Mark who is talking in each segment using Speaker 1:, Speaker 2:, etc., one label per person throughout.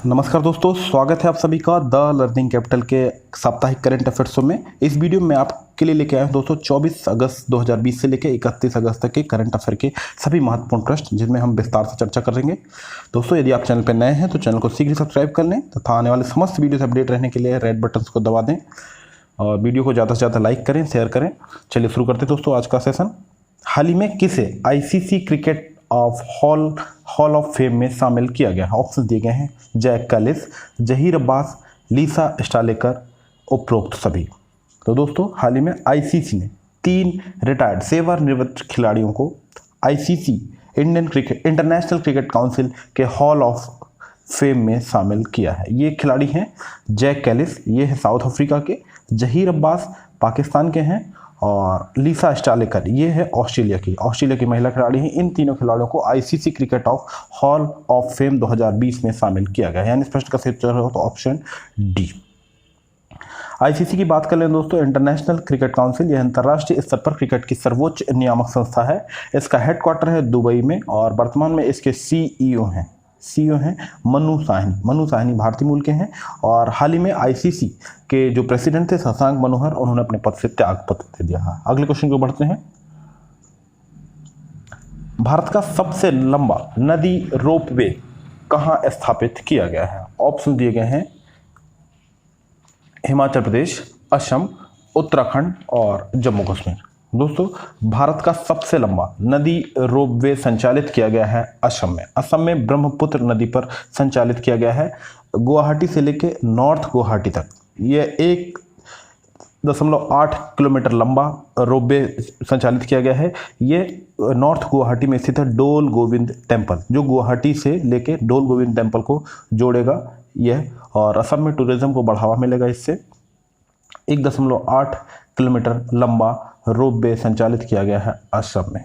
Speaker 1: नमस्कार दोस्तों, स्वागत है आप सभी का द लर्निंग कैपिटल के साप्ताहिक करंट अफेयर्स शो में। इस वीडियो में आपके लिए लेके आए हैं दोस्तों 24 अगस्त 2020 से लेकर 31 अगस्त तक के करंट अफेयर के सभी महत्वपूर्ण प्रश्न, जिनमें हम विस्तार से चर्चा करेंगे। दोस्तों, यदि आप चैनल पर नए हैं तो चैनल को शीघ्र सब्सक्राइब कर लें तथा आने वाले समस्त वीडियो से अपडेट रहने के लिए रेड बटन को दबा दें और वीडियो को ज़्यादा से ज़्यादा लाइक करें, शेयर करें। चलिए शुरू करते हैं दोस्तों आज का सेशन। हाल ही में किसे ICC cricket of hall of fame में शामिल किया गया है? ऑप्शन दिए गए हैं Jack Kallis, Zaheer Abbas, Lisa Sthalekar, उपरोक्त सभी। तो दोस्तों, हाल ही में आईसीसी ने 3 रिटायर्ड सेवानिवृत्त खिलाड़ियों को आईसीसी इंटरनेशनल क्रिकेट काउंसिल के हॉल ऑफ फेम में शामिल किया है। ये खिलाड़ी हैं जैक कैलिस, ये है साउथ अफ्रीका के, जहीर अब्बास पाकिस्तान के हैं और लीसा स्टालेकर ये है ऑस्ट्रेलिया की महिला खिलाड़ी हैं। इन तीनों खिलाड़ियों को ICC cricket of hall of fame 2020 में शामिल किया गया है। यानी इस प्रश्न का सही उत्तर हो तो ऑप्शन डी। आईसीसी की बात कर लें दोस्तों, इंटरनेशनल क्रिकेट काउंसिल, यह अंतर्राष्ट्रीय स्तर पर क्रिकेट की सर्वोच्च नियामक संस्था है। इसका हेडक्वार्टर है दुबई में और वर्तमान में इसके सीईओ हैं मनु साहनी भारतीय मूल के हैं। और हाल ही में आईसीसी के जो प्रेसिडेंट थे शशांक मनोहर, उन्होंने अपने पद से त्याग पत्र दे दिया है। अगले क्वेश्चन को बढ़ते हैं। भारत का सबसे लंबा नदी रोपवे कहां स्थापित किया गया है? ऑप्शन दिए गए हैं हिमाचल प्रदेश, असम, उत्तराखंड और जम्मू कश्मीर। दोस्तों, भारत का सबसे लंबा नदी रोपवे संचालित किया गया है असम में ब्रह्मपुत्र नदी पर संचालित किया गया है। गुवाहाटी से लेकर नॉर्थ गुवाहाटी तक यह 1.8 किलोमीटर लंबा रोपवे संचालित किया गया है। ये नॉर्थ गुवाहाटी में स्थित है डोल गोविंद टेम्पल, जो गुवाहाटी से लेकर डोल गोविंद टेम्पल को जोड़ेगा यह। और असम में टूरिज्म को बढ़ावा मिलेगा इससे। 1.8 किलोमीटर लंबा रोपवे संचालित किया गया है असम में।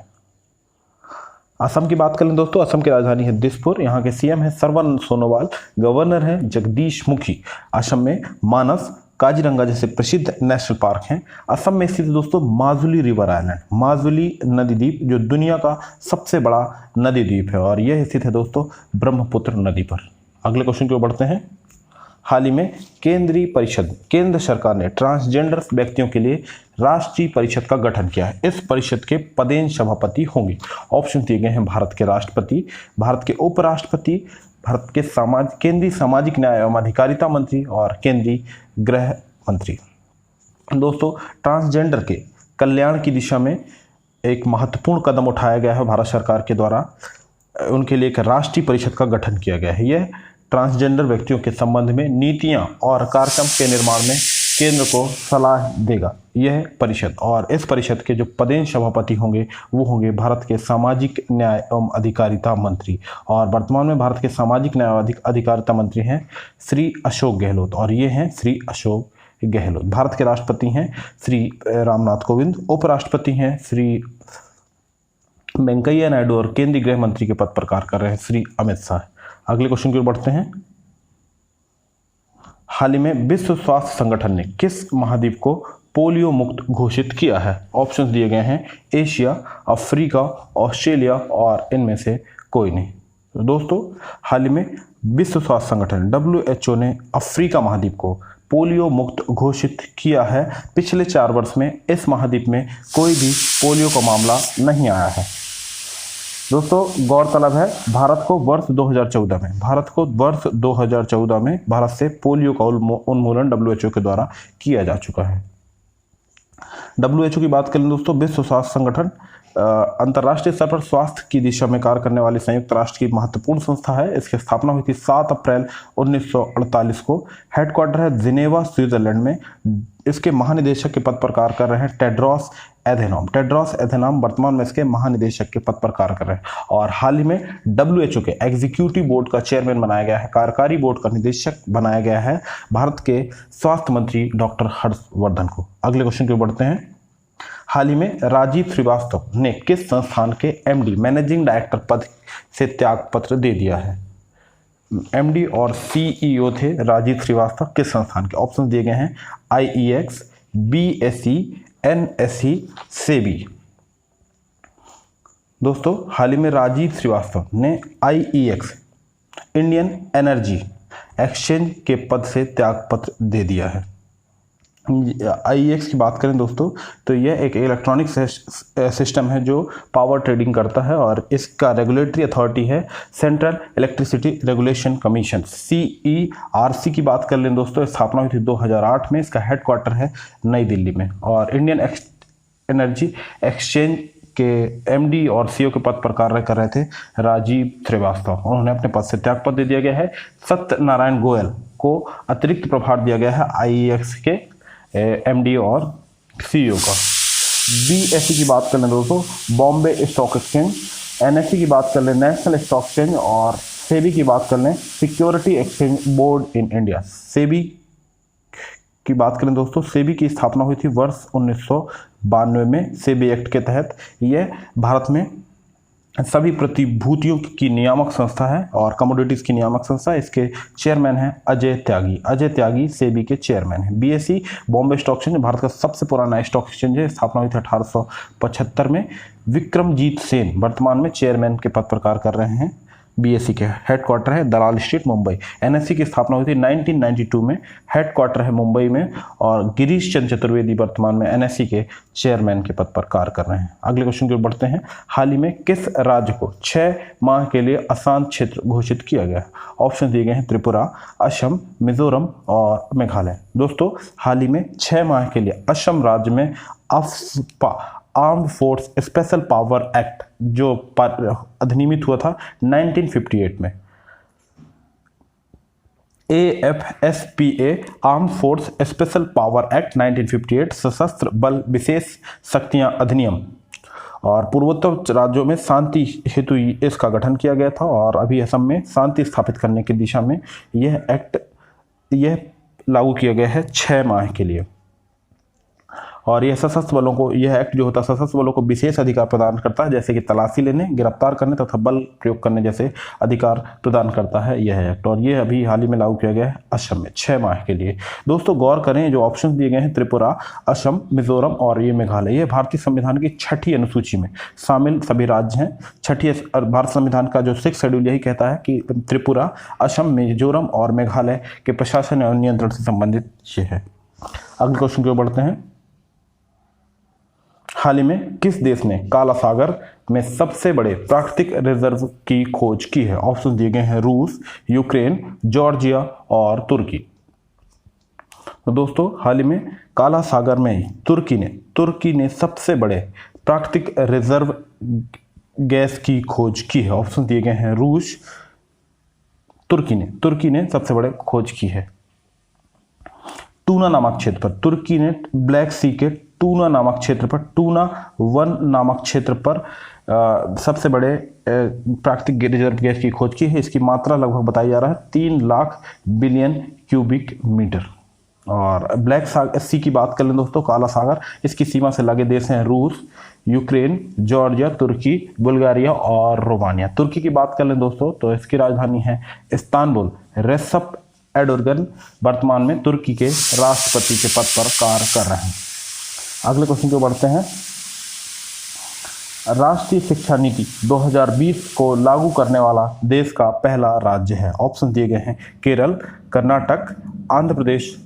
Speaker 1: असम की बात करें दोस्तों, असम की राजधानी है दिसपुर। यहाँ के सीएम है सर्बानंद सोनोवाल, गवर्नर है जगदीश मुखी। असम में मानस, काजीरंगा जैसे प्रसिद्ध नेशनल पार्क हैं। असम में स्थित दोस्तों माजुली रिवर आइलैंड, माजुली नदी द्वीप, जो दुनिया का सबसे बड़ा नदी द्वीप है और यह स्थित है दोस्तों ब्रह्मपुत्र नदी पर। अगले क्वेश्चन की ओर बढ़ते हैं। हाल ही में केंद्र सरकार ने ट्रांसजेंडर व्यक्तियों के लिए राष्ट्रीय परिषद का गठन किया है। इस परिषद के पदेन सभापति होंगे। ऑप्शन दिए गए हैं भारत के राष्ट्रपति, भारत के उपराष्ट्रपति, भारत के केंद्रीय सामाजिक न्याय एवं अधिकारिता मंत्री और केंद्रीय गृह मंत्री। दोस्तों, ट्रांसजेंडर के कल्याण की दिशा में एक महत्वपूर्ण कदम उठाया गया है भारत सरकार के द्वारा। उनके लिए एक राष्ट्रीय परिषद का गठन किया गया है। यह ट्रांसजेंडर व्यक्तियों के संबंध में नीतियां और कार्यक्रम के निर्माण में केंद्र को सलाह देगा यह परिषद। और इस परिषद के जो पदेन सभापति होंगे वो होंगे भारत के सामाजिक न्याय एवं अधिकारिता मंत्री। और वर्तमान में भारत के सामाजिक न्याय एवं अधिकारिता मंत्री हैं श्री अशोक गहलोत, और ये हैं श्री अशोक गहलोत। भारत के राष्ट्रपति हैं श्री रामनाथ कोविंद, उपराष्ट्रपति हैं श्री वेंकैया नायडू और केंद्रीय गृह मंत्री के पद पर कार्य कर रहे हैं श्री अमित शाह। अगले क्वेश्चन की ओर बढ़ते हैं। हाल ही में विश्व स्वास्थ्य संगठन ने किस महाद्वीप को पोलियो मुक्त घोषित किया है? ऑप्शंस दिए गए हैं एशिया, अफ्रीका, ऑस्ट्रेलिया और इनमें से कोई नहीं। दोस्तों, हाल ही में विश्व स्वास्थ्य संगठन WHO ने अफ्रीका महाद्वीप को पोलियो मुक्त घोषित किया है। पिछले 4 वर्ष में इस महाद्वीप में कोई भी पोलियो का मामला नहीं आया है। दोस्तों, गौरतलब है भारत को वर्ष 2014 में भारत से पोलियो का उन्मूलन WHO के द्वारा किया जा चुका है। WHO की बात करें दोस्तों, विश्व स्वास्थ्य संगठन अंतर्राष्ट्रीय स्तर पर स्वास्थ्य की दिशा में कार्य करने वाली संयुक्त राष्ट्र की महत्वपूर्ण संस्था है। इसकी स्थापना हुई थी 7 अप्रैल 1948 को। हेडक्वार्टर है जिनेवा, स्विट्जरलैंड में। इसके महानिदेशक के पद पर कार्य कर रहे हैं टेड्रोस एधेनॉम वर्तमान में इसके महानिदेशक के पद पर कार्य कर रहे हैं। और हाल ही में WHO के एग्जीक्यूटिव बोर्ड का चेयरमैन बनाया गया है, कार्यकारी बोर्ड का निदेशक बनाया गया है भारत के स्वास्थ्य मंत्री डॉक्टर हर्षवर्धन को। अगले क्वेश्चन की ओर बढ़ते हैं। हाल ही में राजीव श्रीवास्तव ने किस संस्थान के MD मैनेजिंग डायरेक्टर पद से त्याग पत्र दे दिया है? MD और CEO थे राजीव श्रीवास्तव, किस संस्थान के? ऑप्शन दिए गए हैं IEX, BSE, NSE, SEBI। दोस्तों, हाल ही में राजीव श्रीवास्तव ने IEX इंडियन एक्सचेंज के पद से त्यागपत्र दे दिया है। IEX की बात करें दोस्तों तो यह एक इलेक्ट्रॉनिक सिस्टम है जो पावर ट्रेडिंग करता है और इसका रेगुलेटरी अथॉरिटी है central electricity regulation commission CERC की बात कर लें दोस्तों, स्थापना हुई थी 2008 में। इसका हेडक्वार्टर है नई दिल्ली में। और इंडियन एनर्जी एक्सचेंज के MD और CEO के पद पर कार्य कर रहे थे राजीव श्रीवास्तव, उन्होंने अपने पद से त्यागपत्र दे दिया गया है। सत्यनारायण गोयल को अतिरिक्त प्रभार दिया गया है IEX के MD और CEO का। BSE की बात कर लें दोस्तों, बॉम्बे स्टॉक एक्सचेंज। NSE की बात कर लें, नेशनल स्टॉक एक्सचेंज। और SEBI की बात कर लें, security exchange board in India. SEBI की बात करें दोस्तों, SEBI की स्थापना हुई थी वर्ष 1992 में। SEBI एक्ट के तहत यह भारत में सभी प्रतिभूतियों की नियामक संस्था है और कमोडिटीज़ की नियामक संस्था। इसके चेयरमैन हैं अजय त्यागी। अजय त्यागी SEBI के चेयरमैन हैं। BSE Bombay stock exchange Bharat का सबसे पुराना स्टॉक एक्सचेंज है। स्थापना हुई थी 1875 में। विक्रमजीत सेन वर्तमान में चेयरमैन के पद पर कार्य कर रहे हैं। BSE के हेडक्वार्टर है दलाल स्ट्रीट, मुंबई। NSE की स्थापना हुई थी 1992 में। हेडक्वार्टर है मुंबई में। और गिरीश चंद्र चतुर्वेदी वर्तमान में NSE के चेयरमैन के पद पर कार्य कर रहे हैं। अगले क्वेश्चन की ओर बढ़ते हैं। हाल ही में किस राज्य को 6 माह के लिए अशांत क्षेत्र घोषित किया गया है? ऑप्शन दिए गए हैं त्रिपुरा, असम, मिजोरम और मेघालय। दोस्तों हाल ही में 6 माह के लिए असम राज्य में armed force special power act जो अधिनियमित हुआ था 1958 में, AFSPA armed force special power act 1958 सशस्त्र बल विशेष शक्तियां अधिनियम। और पूर्वोत्तर राज्यों में शांति हेतु इसका गठन किया गया था और अभी असम में शांति स्थापित करने की दिशा में यह एक्ट लागू किया गया है 6 माह के लिए। और यह सशस्त्र बलों को, यह एक्ट जो होता है सशस्त्र बलों को विशेष अधिकार प्रदान करता है, जैसे कि तलाशी लेने, गिरफ्तार करने तथा बल प्रयोग करने जैसे अधिकार प्रदान करता है यह एक्ट। और यह अभी हाल ही में लागू किया गया है असम में 6 माह के लिए। दोस्तों गौर करें, जो ऑप्शन दिए गए हैं त्रिपुरा, असम, मिजोरम और ये मेघालय, ये भारतीय संविधान की 6ठी अनुसूची में शामिल सभी राज्य हैं। 6ठी भारत संविधान का जो 6th शेड्यूल यही कहता है कि त्रिपुरा, असम, मिजोरम और मेघालय के प्रशासन और नियंत्रण से संबंधित ये है। अगले क्वेश्चन की ओर बढ़ते हैं। हाल ही में किस देश ने काला सागर में सबसे बड़े प्राकृतिक रिजर्व की खोज की है? ऑप्शन दिए गए हैं रूस, यूक्रेन, जॉर्जिया और तुर्की। तो दोस्तों हाल ही में काला सागर में तुर्की ने सबसे बड़े प्राकृतिक रिजर्व गैस की खोज की है। ऑप्शन दिए गए हैं रूस, तुर्की ने सबसे बड़े खोज की है। टूना नामक क्षेत्र पर तुर्की ने ब्लैक सी के टूना नामक क्षेत्र पर, टूना 1 नामक क्षेत्र पर सबसे बड़े प्राकृतिक रिजर्व गैस की खोज की है। इसकी मात्रा लगभग बताई जा रहा है 3 लाख बिलियन क्यूबिक मीटर। और ब्लैक सी की बात कर लें दोस्तों, काला सागर, इसकी सीमा से लगे देश हैं रूस, यूक्रेन, जॉर्जिया, तुर्की, बुल्गारिया और रोमानिया। तुर्की की बात कर लें दोस्तों तो इसकी राजधानी है इस्तांबुल। रेसेप एर्दोगन वर्तमान में तुर्की के राष्ट्रपति के पद पर कार्य कर रहे हैं। अगले क्वेश्चन को बढ़ते हैं। राष्ट्रीय शिक्षा नीति 2020 को लागू करने वाला देश का पहला राज्य है। ऑप्शन दिए गए हैं केरल, कर्नाटक, आंध्र प्रदेश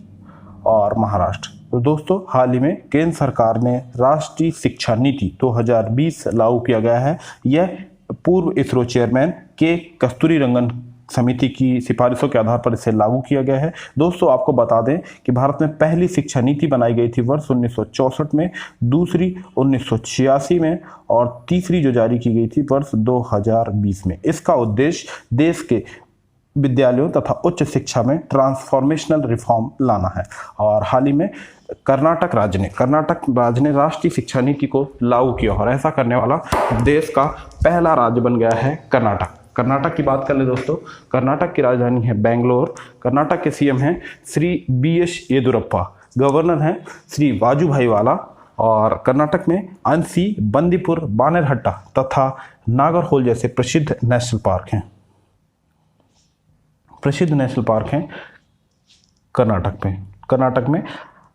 Speaker 1: और महाराष्ट्र। तो दोस्तों हाल ही में केंद्र सरकार ने राष्ट्रीय शिक्षा नीति 2020 लागू किया गया है। यह पूर्व इसरो चेयरमैन के कस्तूरीरंगन समिति की सिफारिशों के आधार पर इसे लागू किया गया है। दोस्तों आपको बता दें कि भारत में पहली शिक्षा नीति बनाई गई थी वर्ष 1964 में, दूसरी 1986 में और तीसरी जो जारी की गई थी वर्ष 2020 में। इसका उद्देश्य देश के विद्यालयों तथा उच्च शिक्षा में ट्रांसफॉर्मेशनल रिफॉर्म लाना है। और हाल ही में कर्नाटक राज्य ने राष्ट्रीय शिक्षा नीति को लागू किया और ऐसा करने वाला देश का पहला राज्य बन गया है कर्नाटक की बात कर ले दोस्तों, कर्नाटक की राजधानी है बेंगलोर। कर्नाटक के CM हैं श्री BS येदुरप्पा, गवर्नर हैं श्री वाजुभाई वाला। और कर्नाटक में अंसी, बंदीपुर, बानेरहट्टा तथा नागरहोल जैसे प्रसिद्ध नेशनल पार्क हैं कर्नाटक में।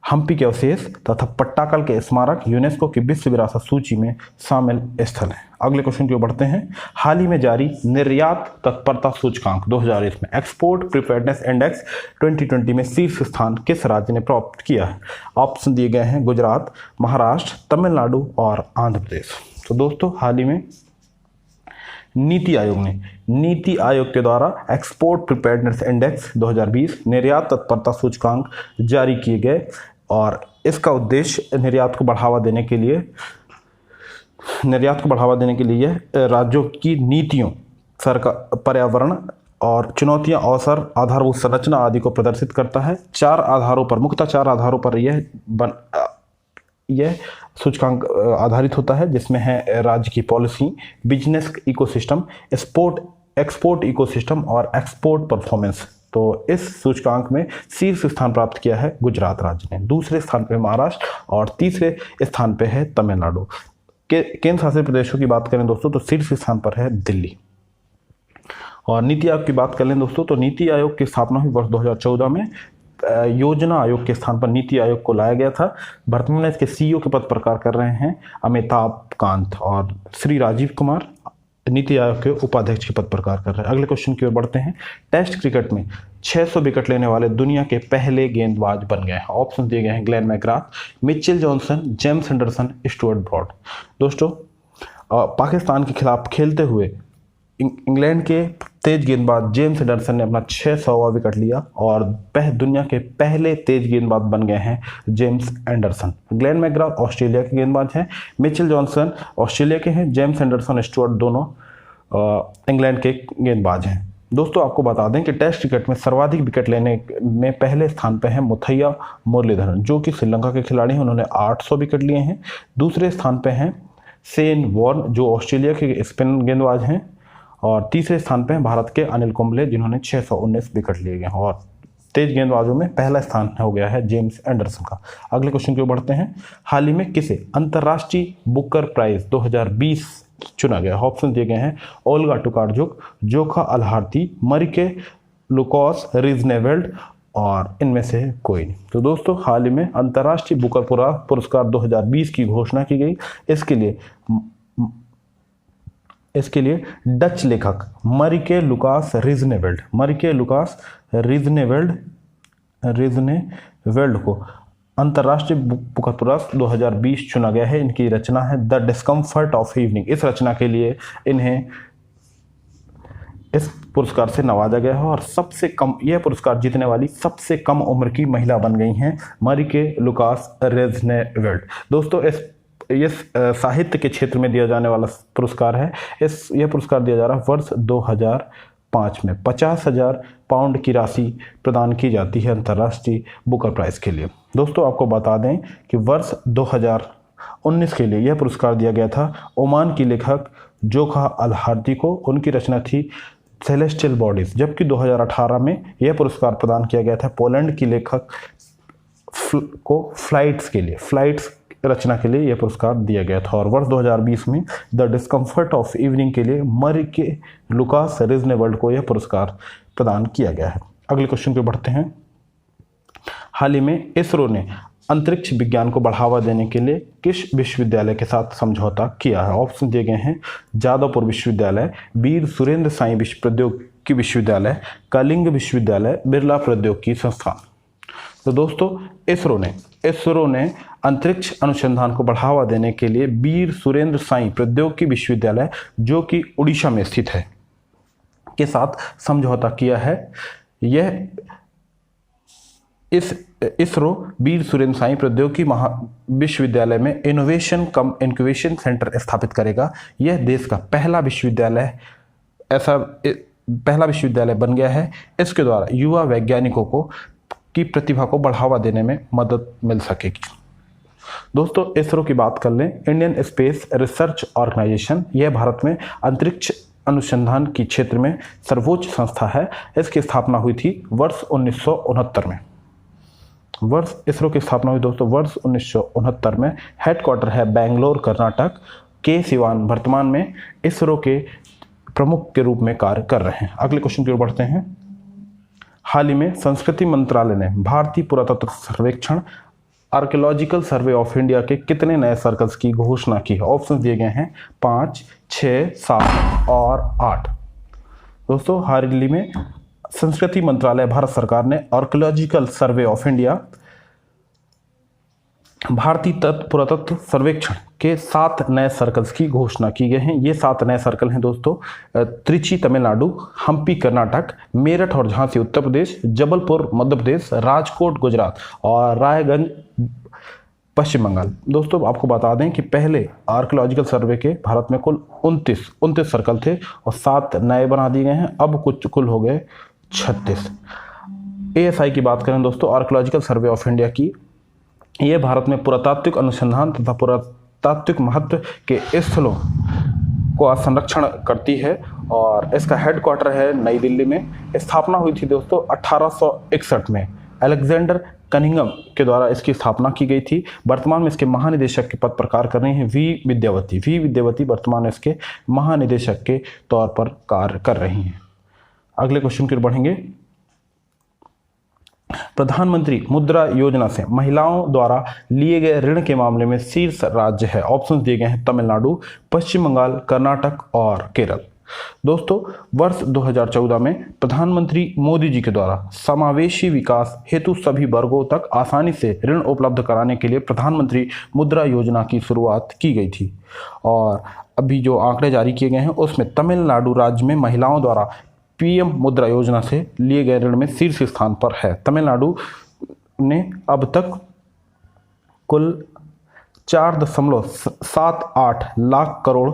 Speaker 1: हम्पी के अवशेष तथा पट्टाकल के स्मारक यूनेस्को की विश्व विरासत सूची में शामिल स्थल हैं। अगले क्वेश्चन की ओर बढ़ते हैं। हाल ही में जारी निर्यात तत्परता सूचकांक 2020 में एक्सपोर्ट प्रिपेयर्डनेस इंडेक्स 2020 में शीर्ष स्थान किस राज्य ने प्राप्त किया है? ऑप्शन दिए गए हैं गुजरात, महाराष्ट्र, तमिलनाडु और आंध्र प्रदेश। तो दोस्तों हाल ही में नीति आयोग के द्वारा एक्सपोर्ट प्रिपेयर्डनेस इंडेक्स 2020 निर्यात तत्परता सूचकांक जारी किए गए और इसका उद्देश्य निर्यात को बढ़ावा देने के लिए राज्यों की नीतियों, सरकार, पर्यावरण और चुनौतियां, अवसर, आधारभूत संरचना आदि को प्रदर्शित करता है। मुख्यतः चार आधारों पर यह सूचकांक आधारित होता है, जिसमें है राज्य की policy, business ecosystem, export ecosystem और एक्सपोर्ट परफॉर्मेंस। तो इस सूचकांक में शीर्ष स्थान प्राप्त किया है गुजरात राज्य ने, दूसरे स्थान पे महाराष्ट्र और तीसरे स्थान पे है तमिलनाडु। केंद्र शासित प्रदेशों की बात करें दोस्तों तो शीर्ष स्थान पर है दिल्ली। और नीति आयोग की बात करें दोस्तों तो नीति आयोग की स्थापना हुई वर्ष 2014 में। योजना आयोग के स्थान पर नीति आयोग को लाया गया था। वर्तमान में इसके सीईओ के पद पर कार्य कर रहे हैं अमिताभ कांत और श्री राजीव कुमार नीति आयोग के उपाध्यक्ष के पद पर कार्य कर रहे हैं। अगले क्वेश्चन की ओर बढ़ते हैं। टेस्ट क्रिकेट में 600 विकेट लेने वाले दुनिया के पहले गेंदबाज बन गए हैं। ऑप्शन दिए गए हैं Glenn McGrath, Mitchell Johnson, James Anderson, Stuart Broad. दोस्तों पाकिस्तान के खिलाफ खेलते हुए इंग्लैंड के तेज गेंदबाज जेम्स एंडरसन ने अपना 600वां विकेट लिया और दुनिया के पहले तेज गेंदबाज बन गए हैं James Anderson. Glenn McGrath Australia के गेंदबाज हैं, मिचेल जॉनसन ऑस्ट्रेलिया के हैं, जेम्स एंडरसन, स्टुअर्ट दोनों इंग्लैंड के गेंदबाज हैं। दोस्तों आपको बता दें कि टेस्ट क्रिकेट में सर्वाधिक विकेट लेने में पहले स्थान पर है मुथैया मुरलीधरन, जो कि श्रीलंका के खिलाड़ी हैं, उन्होंने 800 विकेट लिए हैं। दूसरे स्थान पर हैं शेन वॉर्न, जो ऑस्ट्रेलिया के स्पिन गेंदबाज हैं। और तीसरे स्थान पे भारत के अनिल कुंबले, जिन्होंने 619 विकेट लिए गए। और तेज गेंदबाजों में पहला स्थान हो गया है जेम्स एंडरसन का। अगले क्वेश्चन की ओर बढ़ते हैं। हाल ही में किसे अंतर्राष्ट्रीय बुकर प्राइज 2020 चुना गया? ऑप्शन दिए गए हैं ओल्गा टुकारचुक, जोखा अलहार्थी, मरिके लुकास रिजनेवेल्ड और इनमें से कोई नहीं। तो दोस्तों हाल ही में अंतर्राष्ट्रीय बुकर पुरस्कार 2020 की घोषणा की गई। इसके लिए डच लेखक मरिके लुकास रिजनेवेल्ड को अंतर्राष्ट्रीय बुकर पुरस्कार 2020 चुना गया है। इनकी रचना है द डिस्कम्फर्ट ऑफ इवनिंग। इस रचना के लिए इन्हें इस पुरस्कार से नवाजा गया है और यह पुरस्कार जीतने वाली सबसे कम उम्र की महिला बन गई हैं मरिके लुकास रिजनेवेल्ड। दोस्तों यह साहित्य के क्षेत्र में दिया जाने वाला पुरस्कार है। यह पुरस्कार दिया जा रहा है वर्ष 2005 में। 50,000 पाउंड की राशि प्रदान की जाती है अंतर्राष्ट्रीय बुकर प्राइज के लिए। दोस्तों आपको बता दें कि वर्ष 2019 के लिए यह पुरस्कार दिया गया था ओमान की लेखक जोखा अलहार्थी को। उनकी रचना थी सेलेस्टियल बॉडीज। जबकि 2018 में यह पुरस्कार प्रदान किया गया था पोलैंड की लेखक को फ्लाइट्स रचना के लिए यह पुरस्कार दिया गया था। और वर्ष 2020 में द डिस्कम्फर्ट ऑफ इवनिंग के लिए मरिके लुकास रिजनेवेल्ड को यह पुरस्कार प्रदान किया गया है। अगले क्वेश्चन पे बढ़ते हैं। हाल ही में इसरो ने अंतरिक्ष विज्ञान को बढ़ावा देने के लिए किस विश्वविद्यालय के साथ समझौता किया है? ऑप्शन दिए गए हैं जादवपुर विश्वविद्यालय, वीर सुरेंद्र साई प्रौद्योगिकी विश्वविद्यालय, कलिंग विश्वविद्यालय, बिरला प्रौद्योगिकी संस्थान। तो दोस्तों इसरो ने अंतरिक्ष अनुसंधान को बढ़ावा देने के लिए वीर सुरेंद्र साई प्रौद्योगिकी विश्वविद्यालय, जो कि उड़ीसा में स्थित है, के साथ समझौता किया है। यह इसरो वीर सुरेंद्र साई प्रौद्योगिकी विश्वविद्यालय में इनोवेशन कम इंक्यूबेशन सेंटर स्थापित करेगा। यह देश का पहला विश्वविद्यालय बन गया है। इसके द्वारा युवा वैज्ञानिकों की प्रतिभा को बढ़ावा देने में मदद मिल सकेगी। दोस्तों इसरो की बात कर लें, इंडियन स्पेस रिसर्च ऑर्गेनाइजेशन, यह भारत में अंतरिक्ष अनुसंधान के क्षेत्र में सर्वोच्च संस्था है। इसकी स्थापना हुई थी वर्ष 1969 में। इसरो की स्थापना हुई दोस्तों वर्ष 1969 में। हेडक्वार्टर है बेंगलोर कर्नाटक। के सिवान वर्तमान में इसरो के प्रमुख के रूप में कार्य कर रहे हैं। अगले क्वेश्चन की ओर बढ़ते हैं। हाल ही में संस्कृति मंत्रालय ने भारतीय पुरातत्व सर्वेक्षण आर्कियोलॉजिकल सर्वे ऑफ इंडिया के कितने नए सर्कल्स की घोषणा की है? ऑप्शन दिए गए हैं 5, 6, 7 और 8। दोस्तों, हाल ही में संस्कृति मंत्रालय भारत सरकार ने आर्कियोलॉजिकल सर्वे ऑफ इंडिया भारतीय पुरातत्व सर्वेक्षण के 7 नए सर्कल्स की घोषणा की गई है। ये 7 नए सर्कल हैं दोस्तों, त्रिची तमिलनाडु, हम्पी कर्नाटक, मेरठ और झांसी उत्तर प्रदेश, जबलपुर मध्य प्रदेश, राजकोट गुजरात और रायगंज पश्चिम बंगाल। दोस्तों, आपको बता दें कि पहले आर्कियोलॉजिकल सर्वे के भारत में कुल 29 सर्कल थे और 7 नए बना दिए गए हैं। अब कुल हो गए 36। ASI की बात करें दोस्तों, आर्कियोलॉजिकल सर्वे ऑफ इंडिया की, यह भारत में पुरातात्विक अनुसंधान तथा पुरातात्विक महत्व के स्थलों को संरक्षण करती है और इसका हेडक्वार्टर है नई दिल्ली में। स्थापना हुई थी दोस्तों 1861 में। अलेक्जेंडर कनिंघम के द्वारा इसकी स्थापना की गई थी। वर्तमान में इसके महानिदेशक के पद पर कार्य कर रही हैं वी विद्यावती वर्तमान में इसके महानिदेशक के तौर पर कार्य कर रही हैं। अगले क्वेश्चन की ओर बढ़ेंगे। प्रधानमंत्री मुद्रा योजना से महिलाओं द्वारा लिए गए ऋण के मामले में शीर्ष राज्य है। ऑप्शन दिए गए हैं तमिलनाडु, पश्चिम बंगाल, कर्नाटक और केरल। दोस्तों, वर्ष 2014 में प्रधानमंत्री मोदी जी के द्वारा समावेशी विकास हेतु सभी वर्गों तक आसानी से ऋण उपलब्ध कराने के लिए प्रधानमंत्री मुद्रा योजना की शुरुआत की गई थी और अभी जो आंकड़े जारी किए गए हैं उसमें तमिलनाडु राज्य में महिलाओं द्वारा PM मुद्रा योजना से लिए गए ऋण में शीर्ष स्थान पर है। तमिलनाडु ने अब तक कुल 4.78 लाख करोड़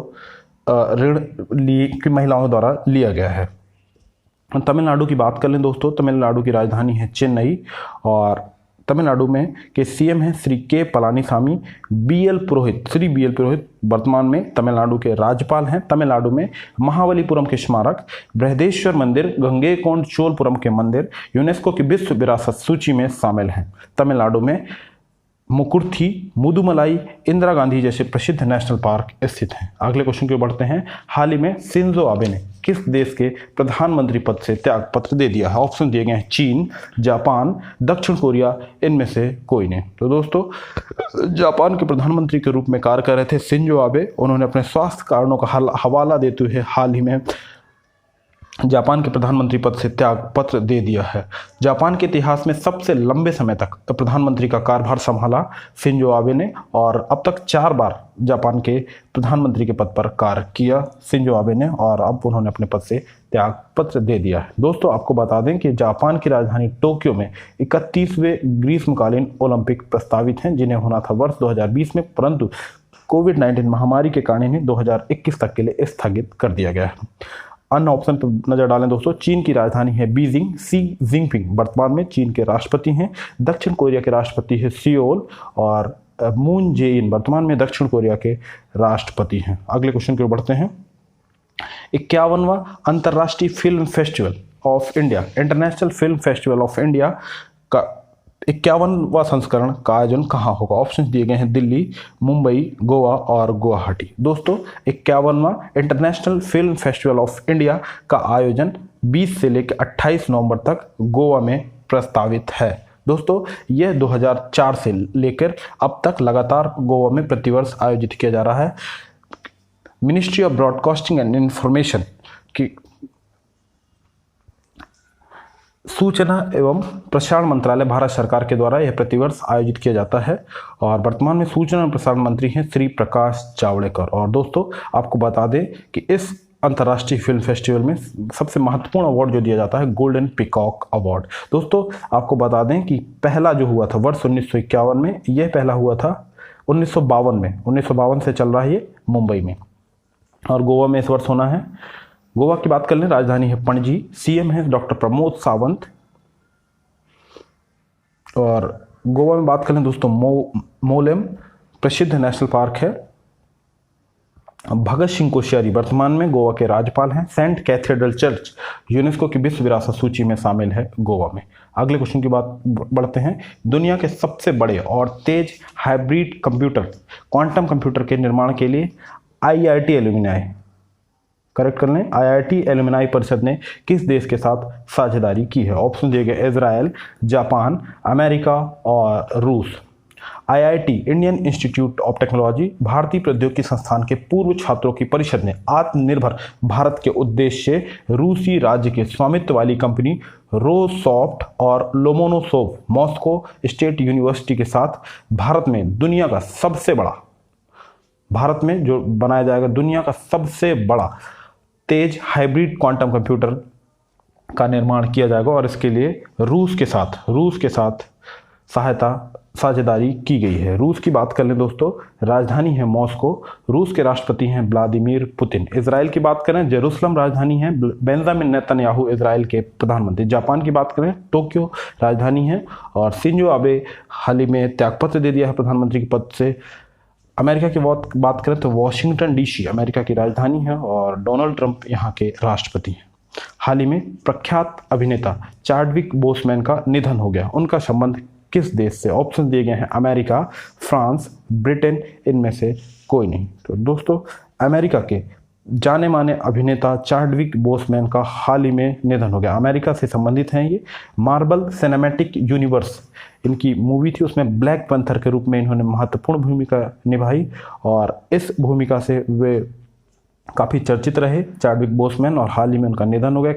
Speaker 1: ऋण की महिलाओं द्वारा लिया गया है। तमिलनाडु की बात कर लें दोस्तों, तमिलनाडु की राजधानी है चेन्नई और तमिलनाडु में के CM हैं श्री के पलानीसामी। श्री BL पुरोहित वर्तमान में तमिलनाडु के राज्यपाल हैं। तमिलनाडु में महाबलीपुरम के स्मारक, बृहदेश्वर मंदिर, गंगैकोंड चोलपुरम के मंदिर यूनेस्को की विश्व विरासत सूची में शामिल हैं। तमिलनाडु में मुकुर्थी, मुदुमलाई, इंदिरा गांधी जैसे प्रसिद्ध नेशनल पार्क स्थित हैं। अगले क्वेश्चन की ओर बढ़ते हैं। हाल ही में शिंजो आबे ने किस देश के प्रधानमंत्री पद से त्याग पत्र दे दिया है? ऑप्शन दिए गए हैं चीन, जापान, दक्षिण कोरिया, इनमें से कोई नहीं। तो दोस्तों, जापान के प्रधानमंत्री के रूप में कार्य कर रहे थे शिंजो आबे। उन्होंने अपने स्वास्थ्य कारणों का हवाला देते हुए हाल ही में जापान के प्रधानमंत्री पद से त्याग पत्र दे दिया है। जापान के इतिहास में सबसे लंबे समय तक प्रधानमंत्री का कार्यभार संभाला शिंजो आबे ने और अब तक 4 बार जापान के प्रधानमंत्री के पद पर कार्य किया शिंजो आबे ने और अब उन्होंने अपने पद से त्याग पत्र दे दिया है। दोस्तों, आपको बता दें कि जापान की राजधानी टोक्यो में 31वें ग्रीष्मकालीन ओलंपिक प्रस्तावित हैं, जिन्हें होना था वर्ष 2020 में, परंतु कोविड-19 महामारी के कारण इन्हें 2021 तक के लिए स्थगित कर दिया गया है। अन्य ऑप्शन पर नजर डालें दोस्तों, चीन की राजधानी है बीजिंग। शी जिनपिंग वर्तमान में चीन के राष्ट्रपति हैं। दक्षिण कोरिया के राष्ट्रपति है सियोल और मून जे-इन वर्तमान में दक्षिण कोरिया के राष्ट्रपति हैं। अगले क्वेश्चन की ओर बढ़ते हैं। 51वां अंतर्राष्ट्रीय film festival of India, international film festival of India का 51वां संस्करण का आयोजन कहाँ होगा? ऑप्शन दिए गए हैं दिल्ली, मुंबई, गोवा और गुवाहाटी। दोस्तों, 51वां international film festival of India का आयोजन 20 से लेकर 28 नवंबर तक गोवा में प्रस्तावित है। दोस्तों, यह 2004 से लेकर अब तक लगातार गोवा में प्रतिवर्ष आयोजित किया जा रहा है। Ministry of broadcasting and information की सूचना एवं प्रसारण मंत्रालय भारत सरकार के द्वारा यह प्रतिवर्ष आयोजित किया जाता है और वर्तमान में सूचना एवं प्रसारण मंत्री हैं श्री प्रकाश जावड़ेकर। और दोस्तों, आपको बता दें कि इस अंतर्राष्ट्रीय फिल्म फेस्टिवल में सबसे महत्वपूर्ण अवार्ड जो दिया जाता है गोल्डन पीकॉक अवार्ड। दोस्तों, आपको बता दें कि पहला जो हुआ था वर्ष 1951 में, यह पहला हुआ था 1952 में। 1952 से चल रहा है ये मुंबई में और गोवा में इस वर्ष होना है। गोवा की बात कर लें, राजधानी है पणजी। CM है डॉक्टर प्रमोद सावंत और गोवा में बात कर लें दोस्तों, मोलेम प्रसिद्ध नेशनल पार्क है। भगत सिंह कोश्यारी वर्तमान में गोवा के राज्यपाल हैं। सेंट कैथेड्रल चर्च यूनेस्को की विश्व विरासत सूची में शामिल है गोवा में। अगले क्वेश्चन की बात बढ़ते हैं। दुनिया के सबसे बड़े और तेज हाइब्रिड कंप्यूटर क्वांटम कंप्यूटर के निर्माण के लिए IIT एल्यूमिनाई, करेक्ट कर लें, IIT एल्यूमिनाई परिषद ने किस देश के साथ साझेदारी की है? ऑप्शन दिए गए इजराइल, जापान, अमेरिका और रूस। IIT Indian institute of technology भारतीय प्रौद्योगिकी संस्थान के पूर्व छात्रों की परिषद ने आत्मनिर्भर भारत के उद्देश्य से रूसी राज्य के स्वामित्व वाली कंपनी रोसॉफ्ट और लोमोनोसोव मॉस्को स्टेट यूनिवर्सिटी के साथ भारत में जो बनाया जाएगा दुनिया का सबसे बड़ा तेज हाइब्रिड क्वांटम कंप्यूटर का निर्माण किया जाएगा और इसके लिए रूस के साथ साझेदारी की गई है। रूस की बात कर लें दोस्तों, राजधानी है मॉस्को, रूस के राष्ट्रपति हैं व्लादिमीर पुतिन। इजराइल की बात करें, जेरूसलम राजधानी है, बेंजामिन नेतन्याहू इजराइल के प्रधानमंत्री। जापान की बात करें, टोक्यो राजधानी है और शिंजो आबे हाल ही में त्यागपत्र दे दिया है प्रधानमंत्री के पद से। अमेरिका की बात करें तो वॉशिंगटन DC अमेरिका की राजधानी है और डोनाल्ड ट्रंप यहाँ के राष्ट्रपति हैं। हाल ही में प्रख्यात अभिनेता चाडविक बोसमैन का निधन हो गया। उनका संबंध किस देश से? ऑप्शन दिए गए हैं अमेरिका, फ्रांस, ब्रिटेन, इनमें से कोई नहीं। तो दोस्तों अमेरिका के जाने माने अभिनेता चाडविक बोसमैन का हाल ही में निधन हो गया। अमेरिका से संबंधित हैं ये। मार्वल सिनेमैटिक यूनिवर्स इनकी मूवी थी, उसमें ब्लैक पैंथर के रूप में इन्होंने महत्वपूर्ण भूमिका निभाई और इस भूमिका से वे काफ़ी चर्चित रहे चाडविक बोसमैन और हाल ही में उनका निधन हो गया।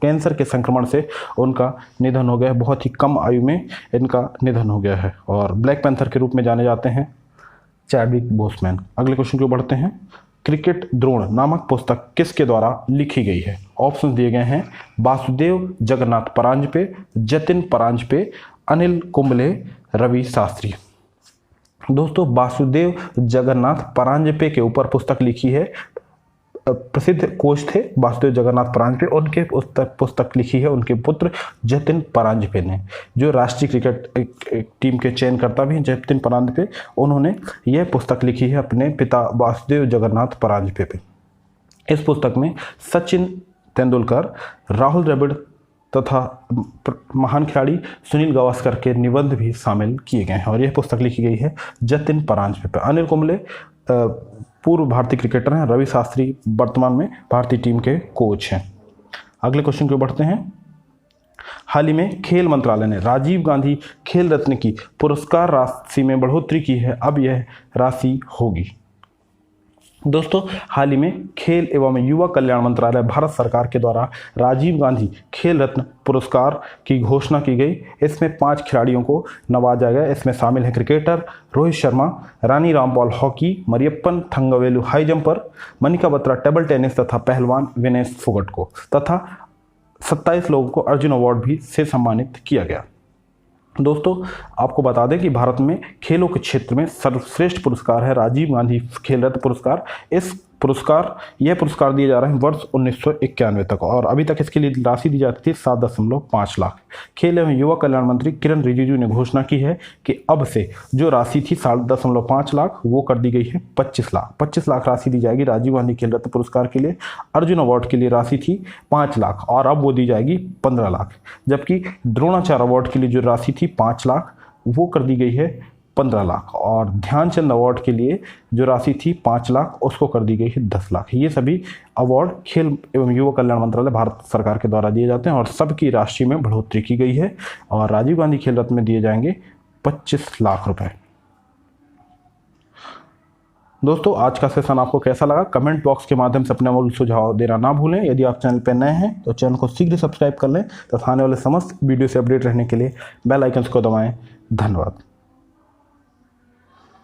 Speaker 1: कैंसर के संक्रमण से उनका निधन हो गया। बहुत ही कम आयु में इनका निधन हो गया है और ब्लैक पैंथर के रूप में जाने जाते हैं चाडविक बोसमैन। अगले क्वेश्चन की ओर बढ़ते हैं। क्रिकेट द्रोण नामक पुस्तक किसके द्वारा लिखी गई है? ऑप्शन दिए गए हैं वासुदेव जगन्नाथ परांजपे, जतिन परांजपे, अनिल कुंबले, रवि शास्त्री। दोस्तों वासुदेव जगन्नाथ परांजपे के ऊपर पुस्तक लिखी है। प्रसिद्ध कोच थे वासुदेव जगन्नाथ परांजपे, उनके पुस्तक लिखी है उनके पुत्र जतिन परांजपे ने, जो राष्ट्रीय क्रिकेट टीम के चयनकर्ता भी हैं जतिन परांजपे। उन्होंने यह पुस्तक लिखी है अपने पिता वासुदेव जगन्नाथ परांजपे पे। इस पुस्तक में सचिन तेंदुलकर, राहुल द्रविड़ तथा महान खिलाड़ी सुनील गावस्कर के निबंध भी शामिल किए गए हैं और यह पुस्तक लिखी गई है जतिन परांजपे पे। अनिल कुंबले पूर्व भारतीय क्रिकेटर हैं, रवि शास्त्री वर्तमान में भारतीय टीम के कोच हैं। अगले क्वेश्चन की ओर बढ़ते हैं। हाल ही में खेल मंत्रालय ने राजीव गांधी खेल रत्न की पुरस्कार राशि में बढ़ोतरी की है। अब यह राशि होगी। दोस्तों हाल ही में खेल एवं युवा कल्याण मंत्रालय भारत सरकार के द्वारा राजीव गांधी खेल रत्न पुरस्कार की घोषणा की गई। इसमें 5 खिलाड़ियों को नवाजा गया। इसमें शामिल है cricketer Rohit Sharma, Rani Rampal hockey, Mariyappan Thangavelu high jumper, Manika Batra table tennis तथा पहलवान विनेश फोगट को तथा 27 लोगों को अर्जुन अवार्ड भी से सम्मानित किया गया। दोस्तों आपको बता दें कि भारत में खेलों के क्षेत्र में सर्वश्रेष्ठ पुरस्कार है राजीव गांधी खेल रत्न पुरस्कार। यह पुरस्कार दिए जा रहे हैं वर्ष 1991 तक और अभी तक इसके लिए राशि दी जाती थी 7.5 लाख। खेल एवं युवा कल्याण मंत्री किरण रिजिजू ने घोषणा की है कि अब से जो राशि थी 7.5 लाख वो कर दी गई है 25 लाख। 25 लाख राशि दी जाएगी राजीव गांधी खेल रत्न पुरस्कार के लिए। अर्जुन अवार्ड के लिए राशि थी 5 लाख और अब वो दी जाएगी 15 लाख। जबकि द्रोणाचार्य अवार्ड के लिए जो राशि थी 5 लाख वो कर दी गई है 15 लाख और ध्यानचंद अवार्ड के लिए जो राशि थी 5 लाख उसको कर दी गई है 10 लाख। ये सभी अवार्ड खेल एवं युवा कल्याण मंत्रालय भारत सरकार के द्वारा दिए जाते हैं और सबकी राशि में बढ़ोतरी की गई है और राजीव गांधी खेल रत्न में दिए जाएंगे 25 लाख रुपए। दोस्तों आज का सेशन आपको कैसा लगा? कमेंट बॉक्स के माध्यम से अपने अमूल्य सुझाव देना ना भूलें। यदि आप चैनल पर नए हैं तो चैनल को शीघ्र सब्सक्राइब कर लें तथा आने वाले समस्त वीडियो से अपडेट रहने के लिए बेल आइकन को दबाएं। धन्यवाद।